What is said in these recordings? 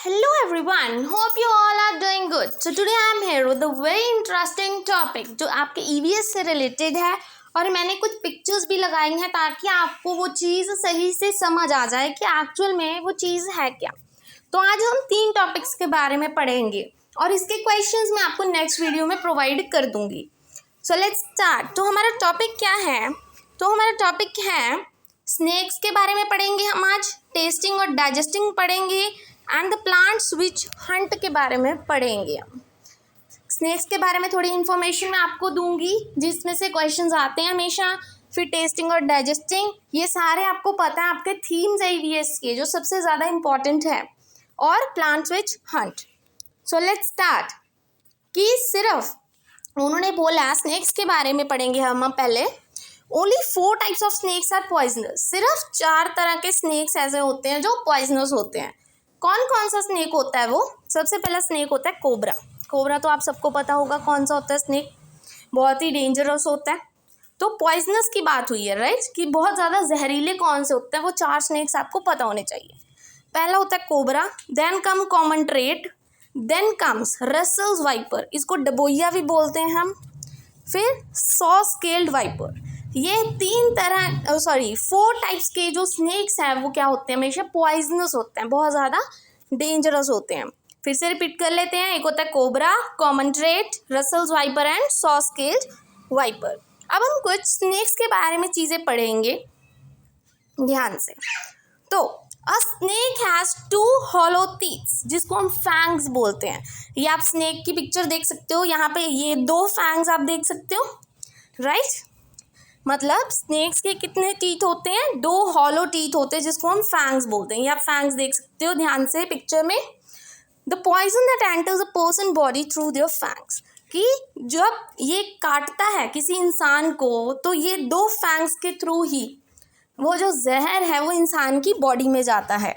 Hello everyone, hope you all are doing good. So today I am here with a very interesting topic जो आपके EVS से related है और मैंने कुछ पिक्चर्स भी लगाई हैं ताकि आपको वो चीज़ सही से समझ आ जाए कि एक्चुअल में वो चीज़ है क्या। तो आज हम 3 टॉपिक्स के बारे में पढ़ेंगे और इसके क्वेश्चंस मैं आपको नेक्स्ट वीडियो में प्रोवाइड कर दूंगी। So let's start. तो हमारा टॉपिक क्या है? तो हमारा टॉपिक है स्नेक्स के बारे में पढ़ेंगे हम आज, टेस्टिंग और डाइजेस्टिंग पढ़ेंगे and the plants witch hunt के बारे में पढ़ेंगे। हम स्नेक्स के बारे में थोड़ी इन्फॉर्मेशन मैं आपको दूंगी जिसमें से क्वेश्चंस आते हैं हमेशा। फिर टेस्टिंग और डाइजेस्टिंग, ये सारे आपको पता है आपके थीम्स है ईवीएस के जो सबसे ज़्यादा इम्पॉर्टेंट है, और plants witch hunt. So let's start. कि सिर्फ उन्होंने बोला स्नेक्स के बारे में पढ़ेंगे हम पहले। Only 4 types of snakes are poisonous. सिर्फ 4 तरह के स्नेक्स ऐसे होते हैं जो पॉइजनस होते हैं। कौन कौन सा स्नेक होता है वो? सबसे पहला स्नेक होता है कोबरा। कोबरा तो आप सबको पता होगा कौन सा होता है स्नेक, बहुत ही डेंजरस होता है। तो पॉइजनस की बात हुई है, राइट, कि बहुत ज़्यादा जहरीले कौन से होते हैं, वो 4 स्नेक्स आपको पता होने चाहिए। पहला होता है cobra, then come common krait, then comes Russell's viper, इसको डबोइया भी बोलते हैं हम, फिर सॉ स्केल्ड वाइपर। ये 4 टाइप्स के जो स्नेक्स हैं वो क्या होते हैं, हमेशा पॉइजनस होते हैं, बहुत ज़्यादा डेंजरस होते हैं। फिर से रिपीट कर लेते हैं। एक होता है cobra, common krait, Russell's viper and saw scaled viper. अब हम कुछ स्नेक्स के बारे में चीज़ें पढ़ेंगे ध्यान से। तो अ स्नेक हैज़ 2 हॉलो टीथ्स, जिसको हम फैंग्स बोलते हैं। ये आप स्नेक की पिक्चर देख सकते हो, यहाँ पे ये 2 फैंग्स आप देख सकते हो, राइट। मतलब स्नेक्स के कितने टीथ होते हैं? 2 हॉलो टीथ होते हैं जिसको हम फैंग्स बोलते हैं। ये आप फैंग्स देख सकते हो ध्यान से पिक्चर में। The poison that enters a person body through their fangs, कि जब ये काटता है किसी इंसान को तो ये 2 फैंग्स के थ्रू ही वो जो जहर है वो इंसान की बॉडी में जाता है।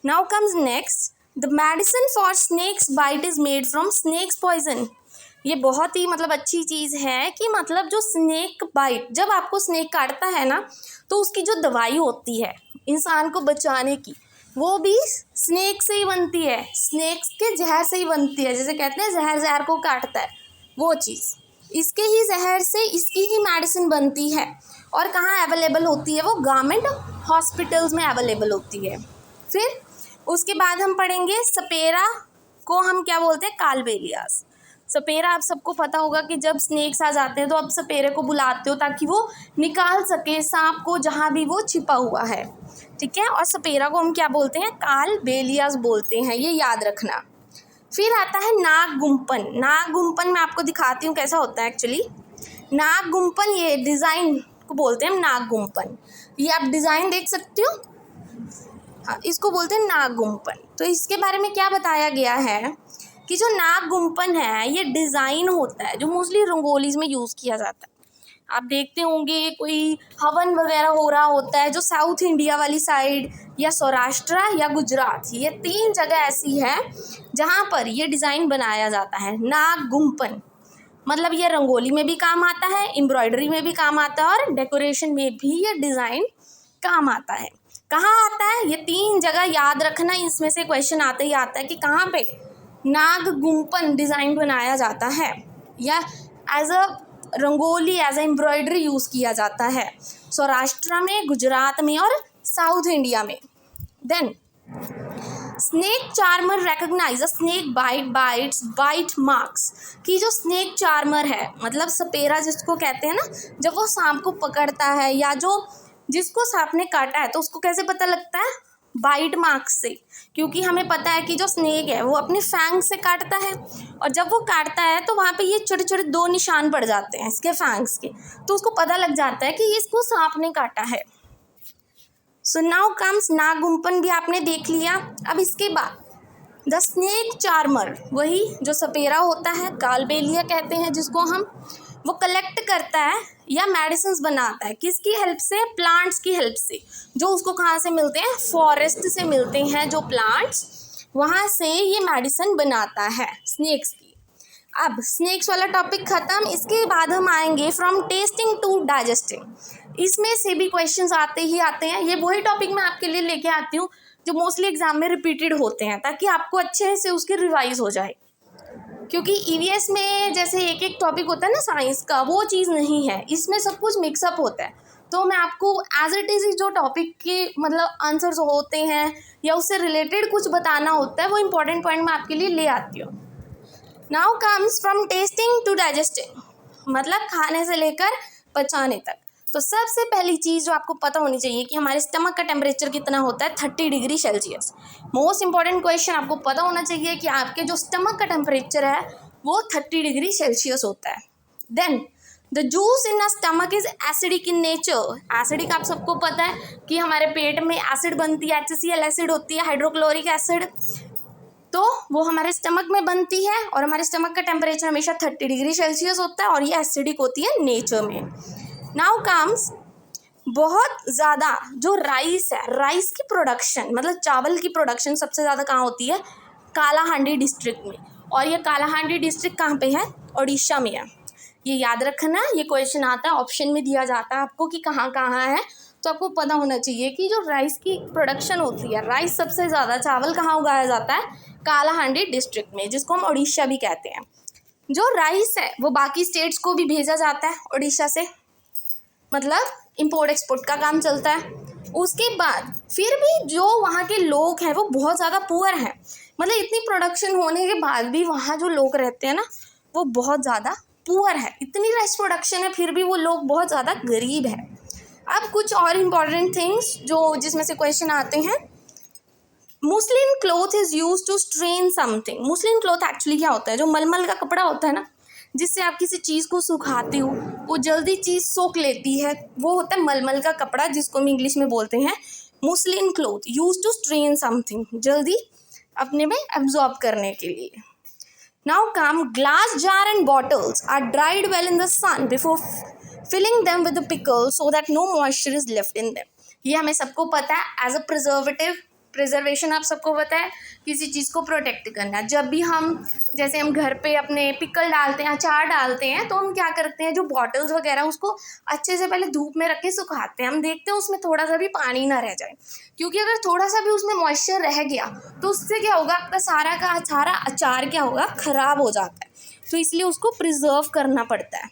Now comes next, the medicine for snakes bite is made from snakes poison. ये बहुत ही अच्छी चीज़ है कि जो स्नेक बाइट, जब आपको स्नेक काटता है ना तो उसकी जो दवाई होती है इंसान को बचाने की, वो भी स्नेक से ही बनती है, स्नेक्स के जहर से ही बनती है। जैसे कहते हैं जहर जहर को काटता है, वो चीज़ इसके ही जहर से इसकी ही मेडिसिन बनती है। और कहाँ अवेलेबल होती है वो? गवर्नमेंट हॉस्पिटल्स में अवेलेबल होती है। फिर उसके बाद हम पढ़ेंगे सपेरा को हम क्या बोलते हैं? कालबेलियास। सपेरा आप सबको पता होगा कि जब स्नेक्स आ जाते हैं तो आप सपेरे को बुलाते हो ताकि वो निकाल सके सांप को जहाँ भी वो छिपा हुआ है, ठीक है। और सपेरा को हम क्या बोलते हैं? कालबेलियास बोलते हैं, ये याद रखना। फिर आता है नागगुम्पन। नागगुम्पन मैं आपको दिखाती हूँ कैसा होता है एक्चुअली। नागगुम्पन, ये डिज़ाइन को बोलते हैं नागगुम्पन। ये आप डिज़ाइन देख सकते हो, हाँ, इसको बोलते हैं नागगुम्पन। तो इसके बारे में क्या बताया गया है कि जो नागगुम्पन है ये डिज़ाइन होता है जो मोस्टली रंगोलीज में यूज़ किया जाता है। आप देखते होंगे कोई हवन वगैरह हो रहा होता है जो साउथ इंडिया वाली साइड या सौराष्ट्र या गुजरात, ये 3 जगह ऐसी है जहाँ पर ये डिज़ाइन बनाया जाता है। नागगुम्पन मतलब ये रंगोली में भी काम आता है, एम्ब्रॉयडरी में भी काम आता है और डेकोरेशन में भी ये डिज़ाइन काम आता है। कहाँ आता है? ये 3 जगह याद रखना, इसमें से क्वेश्चन आता ही आता है कि कहाँ पे नागगुम्पन डिज़ाइन बनाया जाता है या as a rangoli, as a embroidery use किया जाता है सौराष्ट्र में, गुजरात में और साउथ इंडिया में। Then snake charmer recognize a snake bite marks, कि जो स्नेक चार्मर है मतलब सपेरा जिसको कहते हैं ना, जब वो सांप को पकड़ता है या जो जिसको सांप ने काटा है तो उसको कैसे पता लगता है? बाइट मार्क्स से, क्योंकि हमें पता है कि जो स्नेक है वो अपने फैंग से काटता है और जब वो काटता है तो वहाँ पे ये छोटे छोटे 2 निशान पड़ जाते हैं इसके फैंग्स के, तो उसको पता लग जाता है कि इसको सांप ने काटा है। सो नाउ कम्स नागगुम्पन भी आपने देख लिया। अब इसके बाद द स्नेक चार्मर, वही जो सपेरा होता है, कालबेलिया कहते हैं जिसको हम, वो कलेक्ट करता है या मेडिसिन बनाता है। किसकी हेल्प से? प्लांट्स की हेल्प से। जो उसको कहाँ से मिलते हैं? फॉरेस्ट से मिलते हैं जो प्लांट्स, वहाँ से ये मेडिसिन बनाता है स्नेक्स की। अब स्नेक्स वाला टॉपिक ख़त्म। इसके बाद हम आएंगे फ्रॉम टेस्टिंग टू डाइजेस्टिंग। इसमें से भी क्वेश्चंस आते ही आते हैं। ये वही टॉपिक मैं आपके लिए लेके आती हूँ जो मोस्टली एग्जाम में रिपीटेड होते हैं, ताकि आपको अच्छे से उसकी रिवाइज हो जाए। क्योंकि ईवीएस में जैसे एक एक टॉपिक होता है ना साइंस का, वो चीज़ नहीं है, इसमें सब कुछ मिक्सअप होता है। तो मैं आपको एज इट इज़ जो टॉपिक के मतलब आंसर्स होते हैं या उससे रिलेटेड कुछ बताना होता है, वो इंपॉर्टेंट पॉइंट मैं आपके लिए ले आती हूँ। Now comes from tasting to digesting, मतलब खाने से लेकर पचाने तक। तो सबसे पहली चीज़ जो आपको पता होनी चाहिए कि हमारे स्टमक का टेम्परेचर कितना होता है, 30 degree Celsius. Most important question आपको पता होना चाहिए कि आपके जो स्टमक का टेम्परेचर है वो 30 डिग्री सेल्सियस होता है। Then the juice in a stomach is acidic in nature. Acidic आप सबको पता है कि हमारे पेट में एसिड बनती है, HCl एसिड होती है, हाइड्रोक्लोरिक एसिड, तो वो हमारे स्टमक में बनती है और हमारे स्टमक का टेम्परेचर हमेशा 30 डिग्री सेल्सियस होता है और ये एसिडिक होती है नेचर में। नाउ कम्स बहुत ज़्यादा जो राइस है, राइस की प्रोडक्शन मतलब चावल की प्रोडक्शन सबसे ज़्यादा कहाँ होती है, कालाहांडी डिस्ट्रिक्ट में। और ये कालाहांडी डिस्ट्रिक्ट कहाँ पे है, उड़ीसा में है। ये याद रखना, ये क्वेश्चन आता है, ऑप्शन में दिया जाता है आपको कि कहाँ कहाँ है, तो आपको पता होना चाहिए कि जो राइस की प्रोडक्शन होती है, राइस सबसे ज़्यादा चावल कहाँ उगाया जाता है, कालाहांडी डिस्ट्रिक्ट में, जिसको हम उड़ीसा भी कहते हैं। जो राइस है वो बाकी स्टेट्स को भी भेजा जाता है उड़ीसा से, मतलब इंपोर्ट एक्सपोर्ट का काम चलता है। उसके बाद फिर भी जो वहाँ के लोग हैं वो बहुत ज़्यादा पुअर हैं, मतलब इतनी प्रोडक्शन होने के बाद भी वहाँ जो लोग रहते हैं ना वो बहुत ज़्यादा पुअर है। इतनी राइस प्रोडक्शन है फिर भी वो लोग बहुत ज़्यादा गरीब है। अब कुछ और इम्पॉर्टेंट थिंग्स जो जिसमें से क्वेश्चन आते हैं, muslin cloth is use to strain something. Muslin cloth actually क्या होता है, जो मलमल का कपड़ा होता है ना, जिससे आप किसी चीज़ को सुखाते हो वो जल्दी चीज़ सोख लेती है, वो होता है मलमल का कपड़ा, जिसको हम इंग्लिश में बोलते हैं muslin cloth, use to strain something, जल्दी अपने में एब्जॉर्ब करने के लिए। Now come glass jar and bottles are dried well in the sun before filling them with the pickle so that no moisture is left in them. ये हमें सबको पता है, एज अ प्रिजर्वेशन आप सबको पता है, किसी चीज़ को प्रोटेक्ट करना। जब भी हम जैसे हम घर पे अपने पिकल डालते हैं, अचार डालते हैं, तो हम क्या करते हैं, जो बॉटल्स वगैरह उसको अच्छे से पहले धूप में रख के सुखाते हैं। हम देखते हैं उसमें थोड़ा सा भी पानी ना रह जाए, क्योंकि अगर थोड़ा सा भी उसमें मॉइस्चर रह गया तो उससे क्या होगा, आपका सारा का सारा अचार क्या होगा, ख़राब हो जाता है। तो इसलिए उसको प्रिजर्व करना पड़ता है,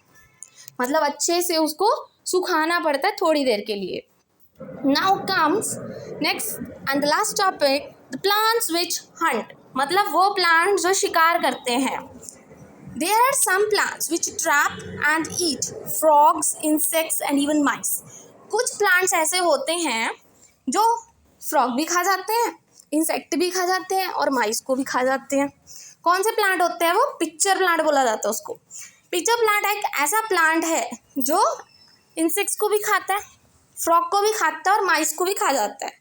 मतलब अच्छे से उसको सुखाना पड़ता है थोड़ी देर के लिए। Now comes next and the last topic, the plants which hunt, मतलब वो plants जो शिकार करते हैं। There are some plants which trap and eat frogs, insects and even mice. कुछ plants ऐसे होते हैं जो frog भी खा जाते हैं, insect भी खा जाते हैं और mice को भी खा जाते हैं। कौन से plant होते हैं वो, पिक्चर प्लांट बोला जाता है उसको। पिक्चर प्लांट एक ऐसा प्लांट है जो इंसेक्ट्स को भी खाता है, फ्रॉग को भी खाता है और माइस को भी खा जाता है।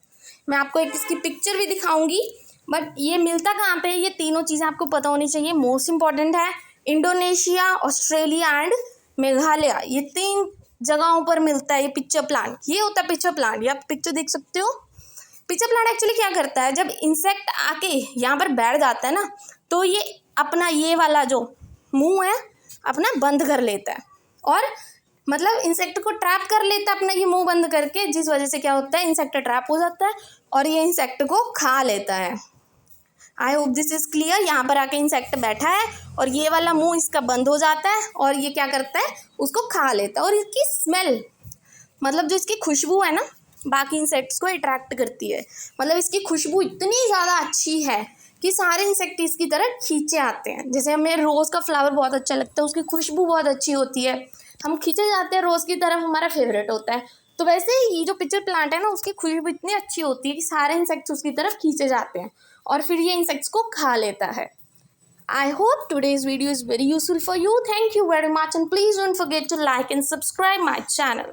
मैं आपको एक इसकी पिक्चर भी दिखाऊंगी, बट ये मिलता कहाँ पे है, ये तीनों चीज़ें आपको पता होनी चाहिए, मोस्ट इंपॉर्टेंट है। इंडोनेशिया, ऑस्ट्रेलिया एंड मेघालय, ये 3 जगहों पर मिलता है ये पिक्चर प्लांट। ये होता है पिक्चर प्लांट, ये आप पिक्चर देख सकते हो। पिक्चर प्लांट एक्चुअली क्या करता है, जब इंसेक्ट आके यहाँ पर बैठ जाता है ना, तो ये अपना ये वाला जो मुंह है अपना बंद कर लेता है और मतलब इंसेक्ट को ट्रैप कर लेता है अपना ये मुंह बंद करके, जिस वजह से क्या होता है, इंसेक्ट ट्रैप हो जाता है और ये इंसेक्ट को खा लेता है। I hope this is clear. यहाँ पर आके इंसेक्ट बैठा है और ये वाला मुंह इसका बंद हो जाता है और ये क्या करता है, उसको खा लेता है। और इसकी स्मेल, मतलब जो इसकी खुशबू है ना, बाकी इंसेक्ट्स को अट्रैक्ट करती है। मतलब इसकी खुशबू इतनी ज़्यादा अच्छी है कि सारे इंसेक्ट इसकी तरफ खींचे आते हैं। जैसे हमें रोज़ का फ्लावर बहुत अच्छा लगता है, उसकी खुशबू बहुत अच्छी होती है, हम खींचे जाते हैं रोज़ की तरफ, हमारा फेवरेट होता है। तो वैसे ही ये जो पिक्चर प्लांट है ना, उसकी खुशबू इतनी अच्छी होती है कि सारे इंसेक्ट्स उसकी तरफ खींचे जाते हैं और फिर ये इंसेक्ट्स को खा लेता है। I hope today's video is very useful for you. Thank you very much and please don't forget to like and subscribe my channel.